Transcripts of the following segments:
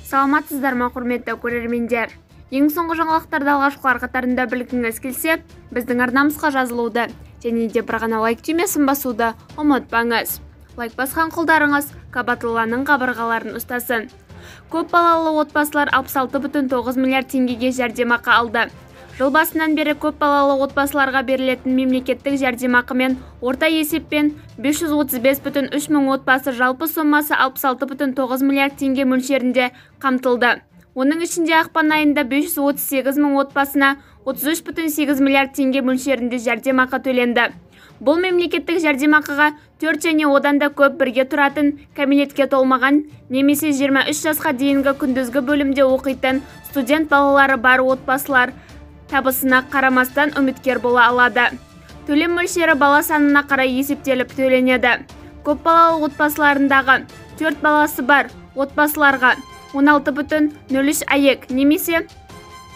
Саламатсыздар ма, құрметті көрермендер? Ең соңғы жаңалықтарды алғашқылар қатарында білгіңіз келсе, біздің арнамызға жазылуды және де бір ғана лайк түймесін басуды ұмытпаңыз. Лайк басқан қолдарыңыз Кабатулланың қабырғаларын ұстасын. Көп балалы отбасылар 66,9 миллиард теңгеге жәрдемақы алды. Жыл басынан бері көп балалы отбасыларға берілетін мемлекеттік жәрдемақымен орта есеппен 535,3 мың отбасы жалпы сомасы 66,9 миллиард теңге мөлшерінде қамтылды. Оның ішінде ақпан айында 538 мың отбасына 33,8 миллиард теңге мөлшерінде жәрдемақы төленді. Бұл мемлекеттік жәрдемақыға 4 және одан да көп бірге тұратын, кәмелетке толмаған, немесе 23 жасқа дейінгі күндізгі бөлімде оқитын студент балалары бар отбасылар табысына қарамастан үміткер бола алады. Төлем мөлшері бала санына қарай есептеліп төленеді. Көп балалы отбасыларындағы 4 баласы бар отбасыларға 16,03 АЕК немесе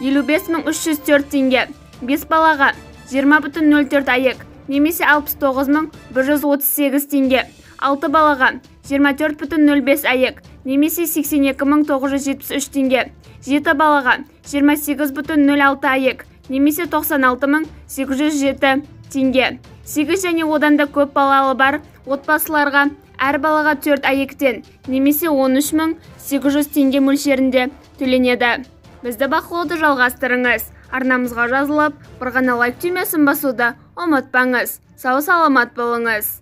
55,304 теңге, 5 балаға 20,04 АЕК немесе 69,138 теңге, 6 балаға 24,05 АЕК немесе 82,973 теңге, 7 балаға 28,06 АЕК немесе 96,807 теңге. 8 және одан да көп балалы бар отбасыларға әр балаға 4 АЕКтен немесе 13,800 теңге мөлшерінде төленеді. Бізді бақылауды жалғастырыңыз. Арнамызға жазылып, бір ғана лайк түймесін басуды ұмытпаңыз. Сау саламат болыңыз.